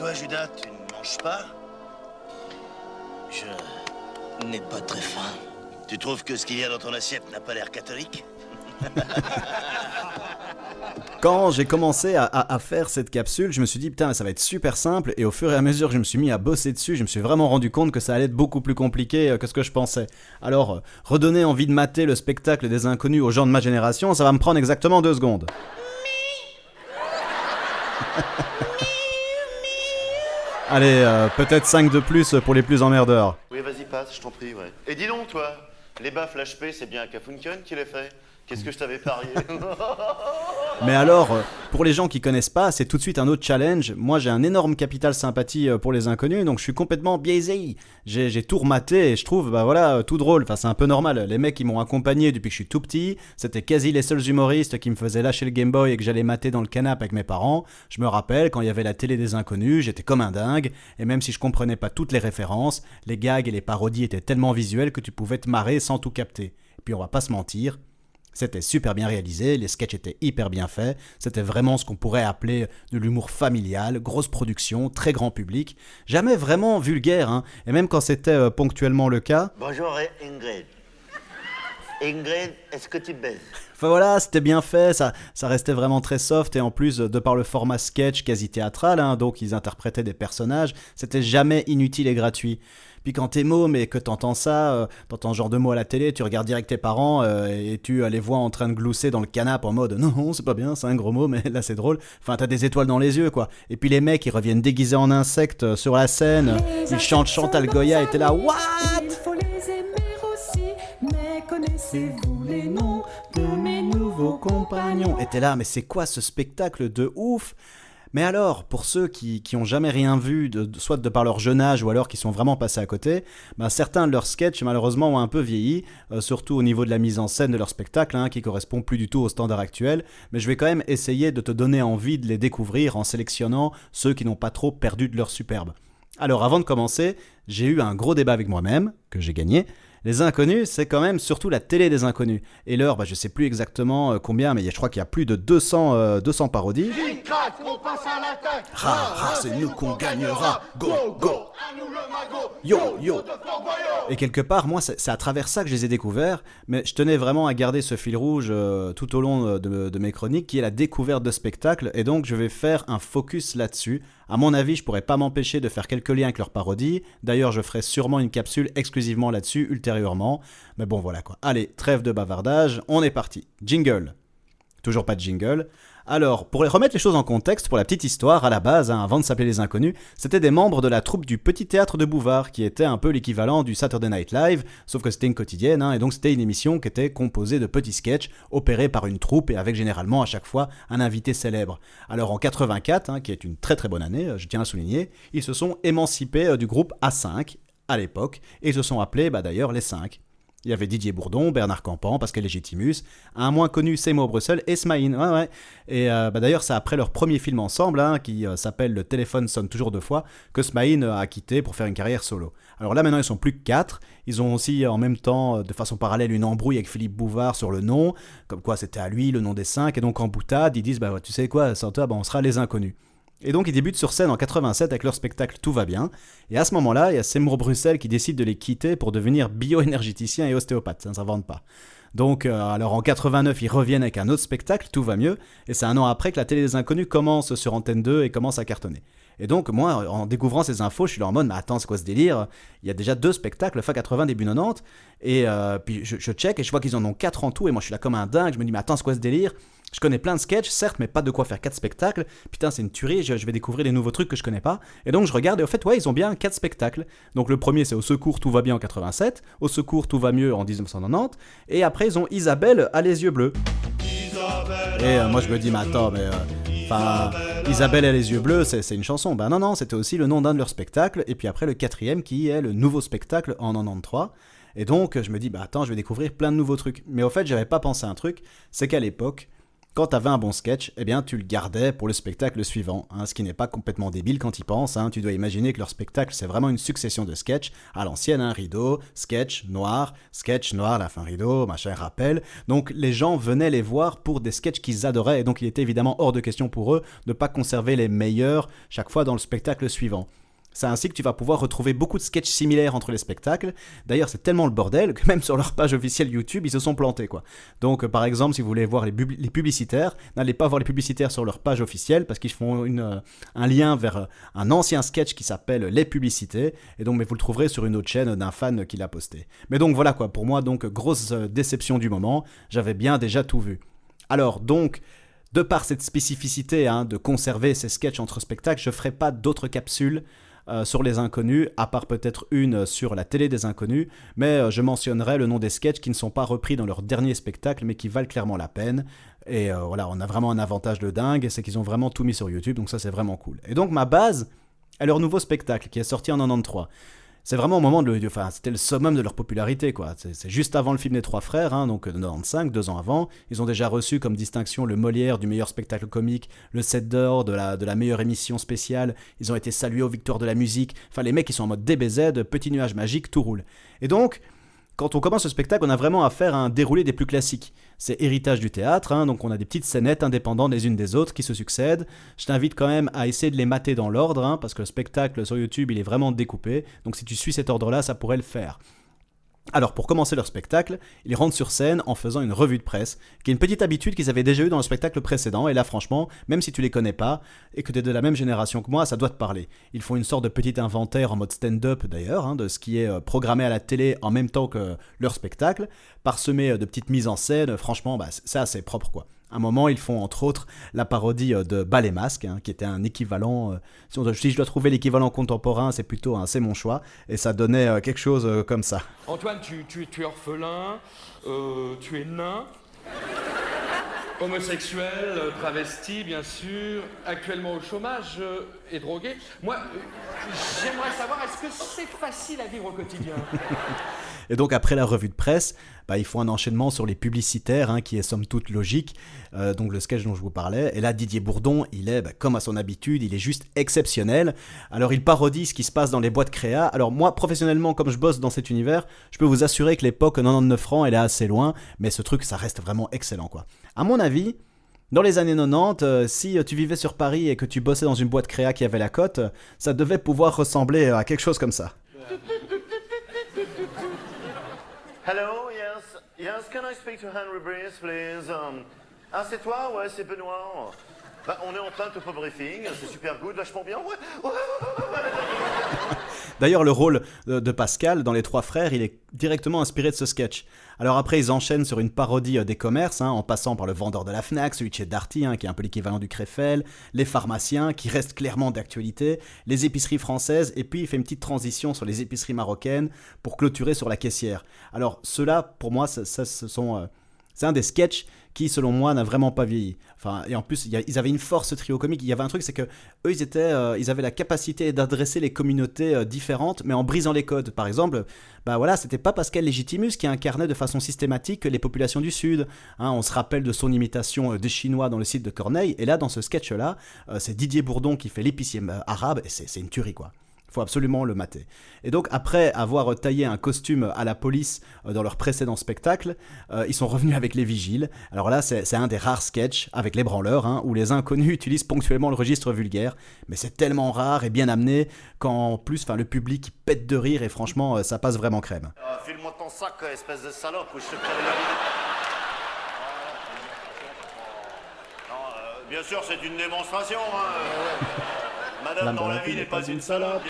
toi, Judas, tu ne manges pas? Je n'ai pas très faim. Tu trouves que ce qu'il y a dans ton assiette n'a pas l'air catholique? Quand j'ai commencé à faire cette capsule, je me suis dit putain mais ça va être super simple, et au fur et à mesure que je me suis mis à bosser dessus, je me suis vraiment rendu compte que ça allait être beaucoup plus compliqué que ce que je pensais. Alors, redonner envie de mater le spectacle des inconnus aux gens de ma génération, ça va me prendre exactement 2 secondes. Allez, peut-être 5 de plus pour les plus emmerdeurs. Oui, vas-y, passe, je t'en prie, ouais. Et dis donc, toi, les baffes HP, c'est bien Kafunken qui les fait? Qu'est-ce que je t'avais parié? Mais alors, pour les gens qui connaissent pas, c'est tout de suite un autre challenge. Moi, j'ai un énorme capital sympathie pour les inconnus, donc je suis complètement biaisé. J'ai tout rematé et je trouve, bah voilà, tout drôle. Enfin, c'est un peu normal. Les mecs qui m'ont accompagné depuis que je suis tout petit, c'était quasi les seuls humoristes qui me faisaient lâcher le Game Boy et que j'allais mater dans le canapé avec mes parents. Je me rappelle, quand il y avait la télé des inconnus, j'étais comme un dingue. Et même si je comprenais pas toutes les références, les gags et les parodies étaient tellement visuels que tu pouvais te marrer sans tout capter. Et puis on va pas se mentir, c'était super bien réalisé, les sketchs étaient hyper bien faits, c'était vraiment ce qu'on pourrait appeler de l'humour familial, grosse production, très grand public, jamais vraiment vulgaire, hein, et même quand c'était ponctuellement le cas... Bonjour Ingrid. Ingrid, est-ce que tu baises? Enfin voilà, c'était bien fait, ça restait vraiment très soft, et en plus, de par le format sketch quasi théâtral, hein, donc ils interprétaient des personnages, c'était jamais inutile et gratuit. Puis quand t'es môme et que t'entends ça, t'entends ce genre de mots à la télé, tu regardes direct tes parents et tu les vois en train de glousser dans le canapé en mode non, c'est pas bien, c'est un gros mot, mais là c'est drôle. Enfin, t'as des étoiles dans les yeux, quoi. Et puis les mecs, ils reviennent déguisés en insectes sur la scène, ils chantent Chantal Goya et t'es là, what? Il faut les aimer aussi, mais connaissez-vous les noms de mes nouveaux compagnons? Et t'es là, mais c'est quoi ce spectacle de ouf? Mais alors, pour ceux qui ont jamais rien vu, soit de par leur jeune âge ou alors qui sont vraiment passés à côté, certains de leurs sketchs malheureusement ont un peu vieilli, surtout au niveau de la mise en scène de leur spectacle, hein, qui correspond plus du tout aux standards actuels, mais je vais quand même essayer de te donner envie de les découvrir en sélectionnant ceux qui n'ont pas trop perdu de leur superbe. Alors avant de commencer, j'ai eu un gros débat avec moi-même, que j'ai gagné. Les inconnus, c'est quand même surtout la télé des inconnus. Et l'heure, je sais plus exactement combien, mais je crois qu'il y a plus de 200 parodies. On passe à l'attaque. C'est nous qu'on gagnera. Go, go. Yo, yo. Et quelque part, moi, c'est à travers ça que je les ai découverts, mais je tenais vraiment à garder ce fil rouge tout au long de mes chroniques, qui est la découverte de spectacles, et donc je vais faire un focus là-dessus. À mon avis, je pourrais pas m'empêcher de faire quelques liens avec leurs parodies. D'ailleurs, je ferai sûrement une capsule exclusivement là-dessus ultérieurement. Mais bon, voilà quoi. Allez, trêve de bavardage, on est parti. Jingle. Toujours pas de jingle. Alors, pour remettre les choses en contexte, pour la petite histoire, à la base, avant de s'appeler Les Inconnus, c'était des membres de la troupe du Petit Théâtre de Bouvard, qui était un peu l'équivalent du Saturday Night Live, sauf que c'était une quotidienne, et donc c'était une émission qui était composée de petits sketchs, opérés par une troupe, et avec généralement à chaque fois un invité célèbre. Alors en 84, qui est une très très bonne année, je tiens à souligner, ils se sont émancipés du groupe A5, à l'époque, et ils se sont appelés d'ailleurs les 5. Il y avait Didier Bourdon, Bernard Campan, Pascal Légitimus, un moins connu Seymour Brussels et Smaïn. Ouais. Et d'ailleurs, c'est après leur premier film ensemble, qui s'appelle Le téléphone sonne toujours 2 fois, que Smaïn a quitté pour faire une carrière solo. Alors là, maintenant, ils sont plus que 4. Ils ont aussi, en même temps, de façon parallèle, une embrouille avec Philippe Bouvard sur le nom, comme quoi c'était à lui le nom des 5. Et donc, en boutade, ils disent, tu sais quoi, sans toi, on sera les inconnus. Et donc ils débutent sur scène en 87 avec leur spectacle Tout va bien. Et à ce moment-là, il y a Seymour Brussels qui décide de les quitter pour devenir bioénergéticien et ostéopathe. Ça ne s'invente pas. Donc alors en 89, ils reviennent avec un autre spectacle, Tout va mieux. Et c'est un an après que la télé des inconnus commence sur Antenne 2 et commence à cartonner. Et donc moi, en découvrant ces infos, je suis là en mode, mais attends, c'est quoi ce délire? Il y a déjà 2 spectacles, fin 80, début 90. Et puis je check et je vois qu'ils en ont 4 en tout. Et moi je suis là comme un dingue, je me dis, mais attends, c'est quoi ce délire? Je connais plein de sketchs, certes, mais pas de quoi faire 4 spectacles. Putain, c'est une tuerie, je vais découvrir des nouveaux trucs que je connais pas. Et donc je regarde, et au fait, ils ont bien 4 spectacles. Donc le premier, c'est Au secours, tout va bien en 87. Au secours, tout va mieux en 1990. Et après, ils ont Isabelle a les yeux bleus. Et moi, je me dis, mais attends, Isabelle a les yeux bleus, c'est une chanson. Non, c'était aussi le nom d'un de leurs spectacles. Et puis après, le 4e, qui est le nouveau spectacle en 93. Et donc, je me dis, attends, je vais découvrir plein de nouveaux trucs. Mais au fait, j'avais pas pensé à un truc, c'est qu'à l'époque, quand tu avais un bon sketch, eh bien tu le gardais pour le spectacle suivant, hein, ce qui n'est pas complètement débile quand tu y penses, hein. Tu dois imaginer que leur spectacle c'est vraiment une succession de sketchs à l'ancienne, un rideau, sketch noir, la fin rideau, machin, rappel. Donc les gens venaient les voir pour des sketchs qu'ils adoraient et donc il était évidemment hors de question pour eux de ne pas conserver les meilleurs chaque fois dans le spectacle suivant. C'est ainsi que tu vas pouvoir retrouver beaucoup de sketchs similaires entre les spectacles. D'ailleurs, c'est tellement le bordel que même sur leur page officielle YouTube, ils se sont plantés, quoi. Donc, par exemple, si vous voulez voir les publicitaires, n'allez pas voir les publicitaires sur leur page officielle parce qu'ils font un lien vers un ancien sketch qui s'appelle Les Publicités. Et donc, mais vous le trouverez sur une autre chaîne d'un fan qui l'a posté. Mais donc, voilà, quoi. Pour moi, donc, grosse déception du moment. J'avais bien déjà tout vu. Alors, donc, de par cette spécificité de conserver ces sketchs entre spectacles, je ne ferai pas d'autres capsules sur les inconnus, à part peut-être une sur la télé des inconnus, mais je mentionnerai le nom des sketchs qui ne sont pas repris dans leur dernier spectacle, mais qui valent clairement la peine. Et voilà, on a vraiment un avantage de dingue, c'est qu'ils ont vraiment tout mis sur YouTube, donc ça c'est vraiment cool. Et donc ma base est leur nouveau spectacle, qui est sorti en 93. C'est vraiment au moment c'était le summum de leur popularité, quoi. C'est juste avant le film des Trois Frères, donc 95, 2 ans avant. Ils ont déjà reçu comme distinction le Molière du meilleur spectacle comique, le 7 d'or de la meilleure émission spéciale. Ils ont été salués aux victoires de la musique. Enfin, les mecs, ils sont en mode DBZ, petit nuage magique, tout roule. Et donc, quand on commence ce spectacle, on a vraiment affaire à un déroulé des plus classiques. C'est héritage du théâtre, donc on a des petites scénettes indépendantes les unes des autres qui se succèdent. Je t'invite quand même à essayer de les mater dans l'ordre, parce que le spectacle sur YouTube, il est vraiment découpé. Donc si tu suis cet ordre-là, ça pourrait le faire. Alors, pour commencer leur spectacle, ils rentrent sur scène en faisant une revue de presse, qui est une petite habitude qu'ils avaient déjà eue dans le spectacle précédent, et là, franchement, même si tu les connais pas, et que tu es de la même génération que moi, ça doit te parler. Ils font une sorte de petit inventaire en mode stand-up, d'ailleurs, de ce qui est programmé à la télé en même temps que leur spectacle, parsemé de petites mises en scène, franchement, c'est assez propre, quoi. À un moment, ils font entre autres la parodie de Bas les masques, qui était un équivalent. Si je dois trouver l'équivalent contemporain, c'est plutôt c'est mon choix. Et ça donnait quelque chose comme ça. Antoine, tu es orphelin, tu es nain, homosexuel, travesti, bien sûr, actuellement au chômage et drogué. Moi, j'aimerais savoir, est-ce que c'est facile à vivre au quotidien ? Et donc après la revue de presse, ils font un enchaînement sur les publicitaires, qui est somme toute logique, donc le sketch dont je vous parlais. Et là, Didier Bourdon, il est, comme à son habitude, il est juste exceptionnel. Alors il parodie ce qui se passe dans les boîtes créa. Alors moi, professionnellement, comme je bosse dans cet univers, je peux vous assurer que l'époque 99 francs, elle est assez loin, mais ce truc, ça reste vraiment excellent, quoi. À mon avis, dans les années 90, si tu vivais sur Paris et que tu bossais dans une boîte créa qui avait la cote, ça devait pouvoir ressembler à quelque chose comme ça. Hello, yes, can I speak to Henry Brice, please? C'est toi? Ouais, c'est Benoît. On est en plein top briefing, c'est super good, vachement bien, ouais. D'ailleurs, le rôle de Pascal dans Les Trois Frères, il est directement inspiré de ce sketch. Alors après, ils enchaînent sur une parodie des commerces, en passant par le vendeur de la Fnac, celui de chez Darty, qui est un peu l'équivalent du Créfel, les pharmaciens, qui restent clairement d'actualité, les épiceries françaises, et puis il fait une petite transition sur les épiceries marocaines pour clôturer sur la caissière. Alors ceux-là, pour moi, c'est un des sketchs qui, selon moi, n'a vraiment pas vieilli. Enfin, et en plus, ils avaient une force trio comique. Il y avait un truc, c'est que eux, ils avaient la capacité d'adresser les communautés différentes, mais en brisant les codes. Par exemple, c'était pas Pascal Légitimus qui incarnait de façon systématique les populations du Sud. On se rappelle de son imitation des Chinois dans le site de Corneille. Et là, dans ce sketch-là, c'est Didier Bourdon qui fait l'épicier arabe, et c'est une tuerie, quoi. Il faut absolument le mater. Et donc, après avoir taillé un costume à la police dans leur précédent spectacle, ils sont revenus avec les vigiles. Alors là, c'est un des rares sketchs avec les branleurs, où les inconnus utilisent ponctuellement le registre vulgaire. Mais c'est tellement rare et bien amené qu'en plus, le public pète de rire et franchement, ça passe vraiment crème. File-moi ton sac, espèce de salope, ou je te ferai la bien sûr, c'est une démonstration, Madame dans la vie n'est pas une salope.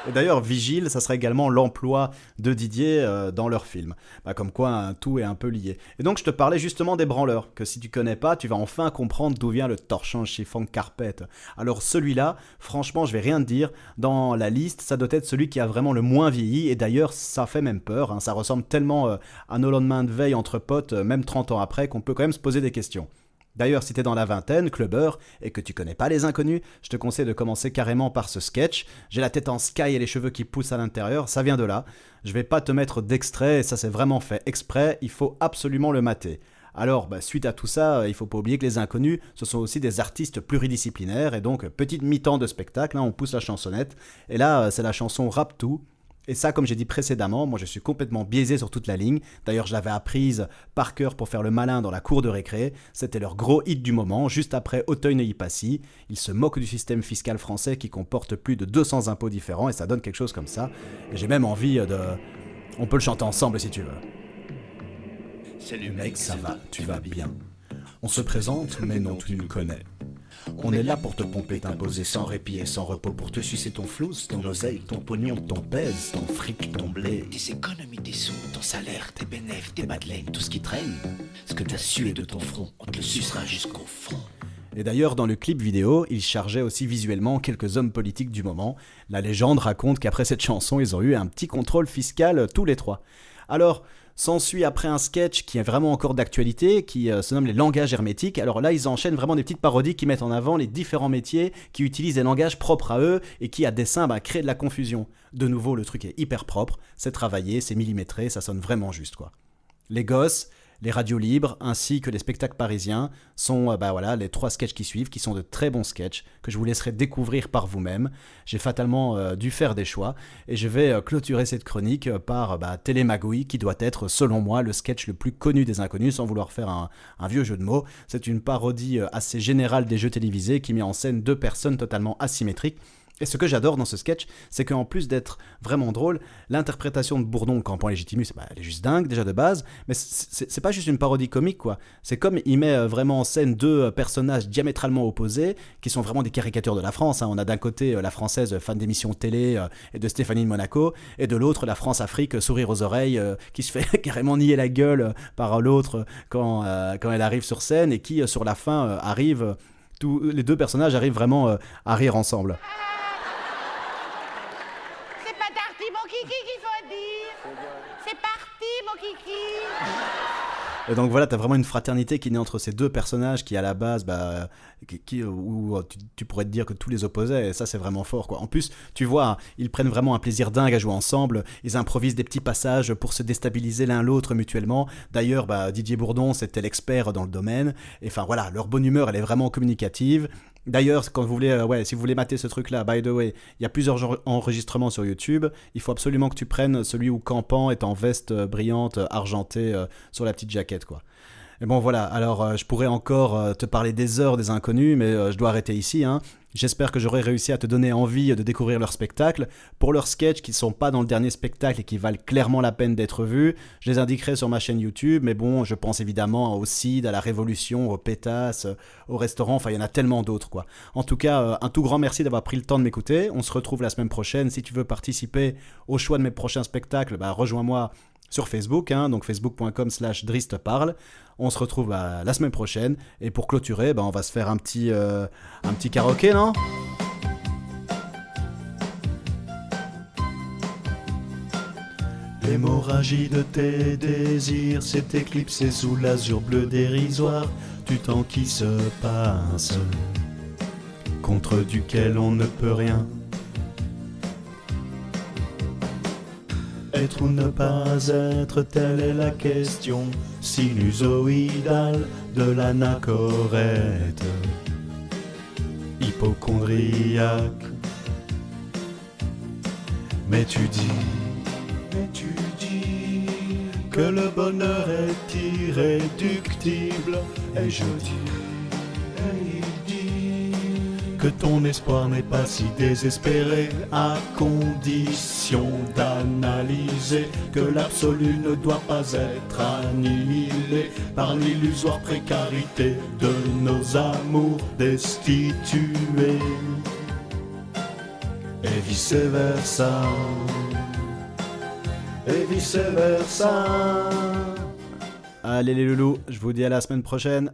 Et d'ailleurs, Vigile, ça serait également l'emploi de Didier dans leur film. Comme quoi, tout est un peu lié. Et donc, je te parlais justement des branleurs, que si tu connais pas, tu vas enfin comprendre d'où vient le torchon chiffon carpet. Alors celui-là, franchement, je vais rien te dire. Dans la liste, ça doit être celui qui a vraiment le moins vieilli. Et d'ailleurs, ça fait même peur. Ça ressemble tellement à nos lendemains de veille entre potes, même 30 ans après, qu'on peut quand même se poser des questions. D'ailleurs, si t'es dans la vingtaine, clubbeur, et que tu connais pas les inconnus, je te conseille de commencer carrément par ce sketch. J'ai la tête en sky et les cheveux qui poussent à l'intérieur, ça vient de là. Je vais pas te mettre d'extrait, ça c'est vraiment fait exprès, il faut absolument le mater. Alors, suite à tout ça, il faut pas oublier que les inconnus, ce sont aussi des artistes pluridisciplinaires, et donc, petite mi-temps de spectacle, on pousse la chansonnette, et là, c'est la chanson Rap Tout. Et ça, comme j'ai dit précédemment, moi je suis complètement biaisé sur toute la ligne. D'ailleurs, je l'avais apprise par cœur pour faire le malin dans la cour de récré. C'était leur gros hit du moment, juste après Auteuil y Passy. Ils se moquent du système fiscal français qui comporte plus de 200 impôts différents, et ça donne quelque chose comme ça. Et j'ai même envie de... On peut le chanter ensemble si tu veux. Salut Mec, ça va, tu vas bien. On se présente, mais non, tu nous connais. On est là pour te pomper, t'imposer sans répit et sans repos, pour te sucer ton flouze, ton oseille, ton pognon, ton pèse, ton fric, ton blé, Tes économies, tes sous, ton salaire, tes bénéfices, tes madeleines, tout ce qui traîne, ce que t'as sué de ton front, on te le sucera jusqu'au fond. Et d'ailleurs, dans le clip vidéo, il chargeait aussi visuellement quelques hommes politiques du moment. La légende raconte qu'après cette chanson, ils ont eu un petit contrôle fiscal tous les trois. Alors, s'ensuit après un sketch qui est vraiment encore d'actualité, qui se nomme les langages hermétiques. Alors là, ils enchaînent vraiment des petites parodies qui mettent en avant les différents métiers, qui utilisent des langages propres à eux et qui, à dessein, créent de la confusion. De nouveau, le truc est hyper propre, c'est travaillé, c'est millimétré, ça sonne vraiment juste, quoi. Les gosses, les radios libres, ainsi que les spectacles parisiens sont les 3 sketchs qui suivent, qui sont de très bons sketchs, que je vous laisserai découvrir par vous-même. J'ai fatalement dû faire des choix, et je vais clôturer cette chronique par Télémagouille, qui doit être, selon moi, le sketch le plus connu des inconnus, sans vouloir faire un vieux jeu de mots. C'est une parodie assez générale des jeux télévisés, qui met en scène 2 personnes totalement asymétriques. Et ce que j'adore dans ce sketch, c'est qu'en plus d'être vraiment drôle, l'interprétation de Bourdon, Campan Légitimus, elle est juste dingue déjà de base, mais c'est pas juste une parodie comique, quoi. C'est comme il met vraiment en scène 2 personnages diamétralement opposés, qui sont vraiment des caricatures de la France. On a d'un côté la française fan d'émissions télé et de Stéphanie de Monaco, et de l'autre la France-Afrique sourire aux oreilles, qui se fait carrément nier la gueule par l'autre quand elle arrive sur scène, et qui sur la fin arrive... les 2 personnages arrivent vraiment à rire ensemble. Mon kiki qu'il faut dire. C'est parti, mon kiki. Et donc voilà, t'as vraiment une fraternité qui naît entre ces 2 personnages qui à la base, où tu pourrais te dire que tous les opposaient, et ça c'est vraiment fort, quoi. En plus, tu vois, ils prennent vraiment un plaisir dingue à jouer ensemble, ils improvisent des petits passages pour se déstabiliser l'un l'autre mutuellement. D'ailleurs, Didier Bourdon, c'était l'expert dans le domaine, et enfin voilà, leur bonne humeur, elle est vraiment communicative. D'ailleurs, quand vous voulez, si vous voulez mater ce truc-là, by the way, il y a plusieurs enregistrements sur YouTube. Il faut absolument que tu prennes celui où Campan est en veste brillante, argentée, sur la petite jaquette, quoi. Et bon, voilà. Alors, je pourrais encore te parler des heures des inconnus, mais je dois arrêter ici, hein. J'espère que j'aurai réussi à te donner envie de découvrir leur spectacle. Pour leurs sketchs qui ne sont pas dans le dernier spectacle et qui valent clairement la peine d'être vus, je les indiquerai sur ma chaîne YouTube, mais bon, je pense évidemment au CID, à la Révolution, aux Pétasses, au restaurant, enfin il y en a tellement d'autres, quoi. En tout cas, un tout grand merci d'avoir pris le temps de m'écouter. On se retrouve la semaine prochaine. Si tu veux participer au choix de mes prochains spectacles, rejoins-moi sur Facebook, donc facebook.com/dristparle. On se retrouve la semaine prochaine, et pour clôturer, on va se faire un petit karaoké, non ? L'hémorragie de tes désirs s'est éclipsée sous l'azur bleu dérisoire du temps qui se passe, contre duquel on ne peut rien. Être ou ne pas être, telle est la question sinusoïdale de l'anachorète hypocondriaque. Mais tu dis que le bonheur est irréductible, et je dis, et il dit que ton espoir n'est pas si désespéré, à condition d'analyser que l'absolu ne doit pas être annihilé par l'illusoire précarité de nos amours destitués, et vice versa. Et vice versa. Allez les loulous, je vous dis à la semaine prochaine.